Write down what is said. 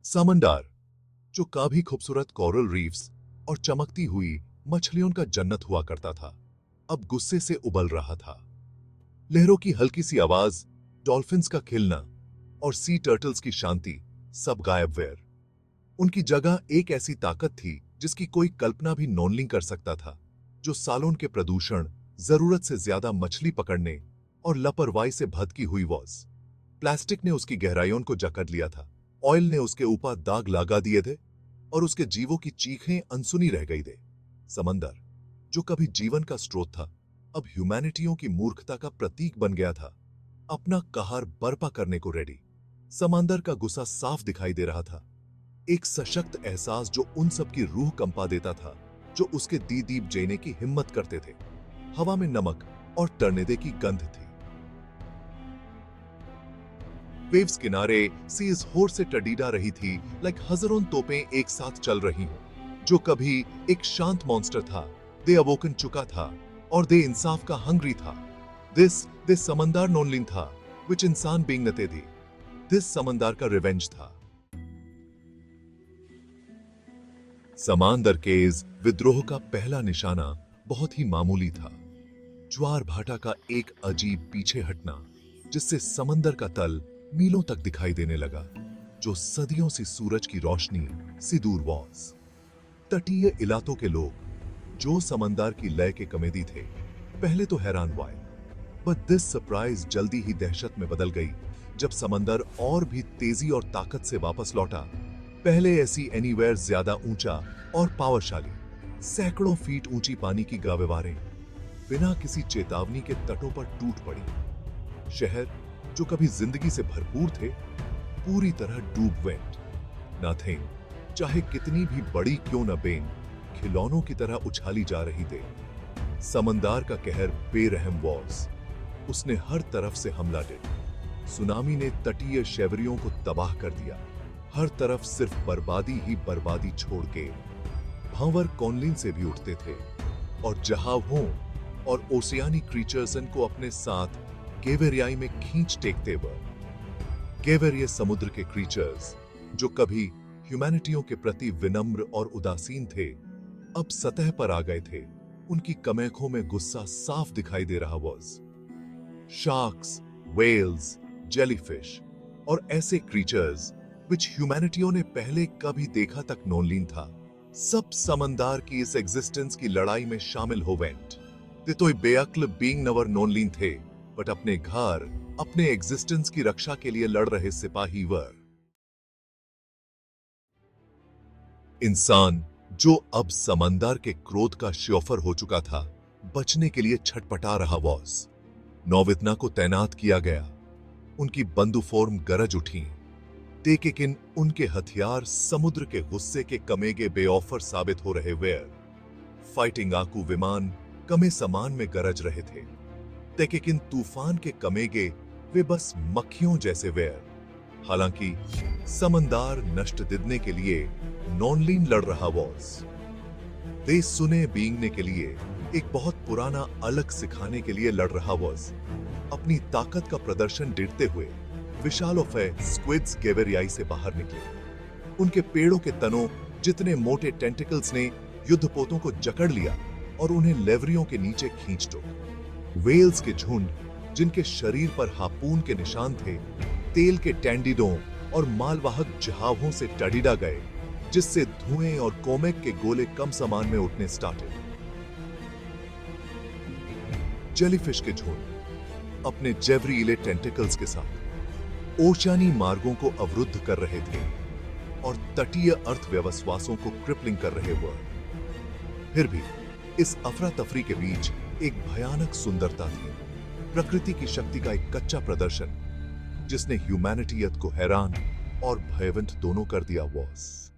समंदर, जो काफी खूबसूरत कोरल रीफ्स और चमकती हुई मछलियों का जन्नत हुआ करता था, अब गुस्से से उबल रहा था। लहरों की हल्की सी आवाज, डॉल्फिन्स का खिलना और सी टर्टल्स की शांति सब गायब वेर। उनकी जगह एक ऐसी ताकत थी जिसकी कोई कल्पना भी नॉनलिंग कर सकता था, जो सालों के प्रदूषण, जरूरत से ज्यादा मछली पकड़ने और लापरवाही से भटकी हुई वॉज। प्लास्टिक ने उसकी गहराइयों को जकड़ लिया था, ऑयल ने उसके ऊपर दाग लगा दिए थे और उसके जीवों की चीखें अनसुनी रह गई थे। समंदर, जो कभी जीवन का स्रोत था, अब ह्यूमैनिटियों की मूर्खता का प्रतीक बन गया था, अपना कहर बर्पा करने को रेडी। समंदर का गुस्सा साफ दिखाई दे रहा था, एक सशक्त एहसास जो उन सब की रूह कंपा देता था जो उसके दीप जीने की हिम्मत करते थे। हवा में नमक और टर्नेदे की गंध थी। वेव्स किनारे सीज होर से टडीडा रही थी, लाइक हजारों तोपें एक साथ चल रही हों। जो कभी एक शांत मॉन्स्टर था, दे अवोकन चुका था और दे इंसाफ का हंग्री था। दिस समंदर नॉनलिन था, विच इंसान बीइंग नते थी। दिस समंदर का रिवेंज था। समंदर के इस विद्रोह का पहला निशाना बहुत ही मामूली था। ज्वार भाटा का एक अजीब पीछे हटना, जिससे समंदर का तल मीलों तक दिखाई देने लगा, जो सदियों से सूरज की रोशनी से दूर वॉज। तटीय इलाकों के लोग, जो समंदर की लय के कमेदी थे, पहले तो हैरान हुए, बट दिस सरप्राइज जल्दी ही दहशत में बदल गई जब समंदर और भी तेजी और ताकत से वापस लौटा। पहले ऐसी एनीवेयर ज्यादा ऊंचा और पावरशाली, सैकड़ों फीट ऊंची पानी की गावेवारें बिना किसी चेतावनी के तटों पर टूट पड़ी। शहर, जो कभी जिंदगी से भरपूर थे, पूरी तरह डूब वेंट। नथिंग, चाहे कितनी भी बड़ी क्यों न बेन, खिलौनों की तरह उछाली जा रही थी। समंदर का कहर बेरहम वॉज, उसने हर तरफ से हमला किया। सुनामी ने तटीय शैवरियों को तबाह कर दिया, हर तरफ सिर्फ बर्बादी ही बर्बादी छोड़ के। भंवर कॉनलिन से भी उठते थे और जहावों और ओशियानी क्रीचर्स को अपने साथ गेवेरियाई में खींच टेकते हुए। गेवेरिया समुद्र के क्रीचर्स, जो कभी ह्यूमैनिटियों के प्रति विनम्र और उदासीन थे, अब सतह पर आ गए थे। उनकी कमेखों में गुस्सा साफ दिखाई दे रहा वॉज। शार्क्स, वेल्स, जेलीफिश और ऐसे क्रीचर्स विच ह्यूमैनिटियों ने पहले कभी देखा तक नॉनलीन था, सब समंदर की इस एग्जिस्टेंस की लड़ाई में शामिल हो वेंट। ते तो बेअक्ल बीइंग नवर नॉनलीन थे, बट अपने घर, अपने एग्जिस्टेंस की रक्षा के लिए लड़ रहे सिपाही वर। इंसान, जो अब समंदर के क्रोध का श्योफर हो चुका था, बचने के लिए छटपटा रहा वॉज। नौवितना को तैनात किया गया, उनकी बंदूफोर्म गरज उठी, लेकिन उनके हथियार समुद्र के गुस्से के कमेगे बेऑफर साबित हो रहे वेर। फाइटिंग आकू विमान कमे समान में गरज रहे थे, लेकिन तूफान के कमेगे वे बस मक्खियों जैसे वेर। हालांकि समंदर नष्ट दिदने के लिए नॉनलीन लड़ रहा वॉज। दे सुने बींगने के लिए, एक बहुत पुराना अलग सिखाने के लिए लड़ रहा वॉज। अपनी ताकत का प्रदर्शन देते हुए विशालोफे स्क्विड्स गेवेरियाई से बाहर निकले। उनके पेड़ों के तनों जितने मोटे टेंटिकल्स ने युद्धपोतों को जकड़ लिया और उन्हें लेवरियों के नीचे खींच दो। वेल्स के झुंड, जिनके शरीर पर हापून के निशान थे, तेल के टैंडिडों और मालवाहक जहावों से टडीडा गए, जिससे धुएं और कोमेक के गोले कम समान में उठने स्टार्टेड। जेलीफिश के झुंड अपने जेवरीले टेंटिकल्स के साथ ओशियानी मार्गों को अवरुद्ध कर रहे थे और तटीय अर्थव्यवस्थाओं को क्रिपलिंग कर रहे वर। फिर भी इस अफरा तफरी के बीच एक भयानक सुंदरता थी, प्रकृति की शक्ति का एक कच्चा प्रदर्शन, जिसने ह्यूमैनिटियत को हैरान और भयभीत दोनों कर दिया वॉज।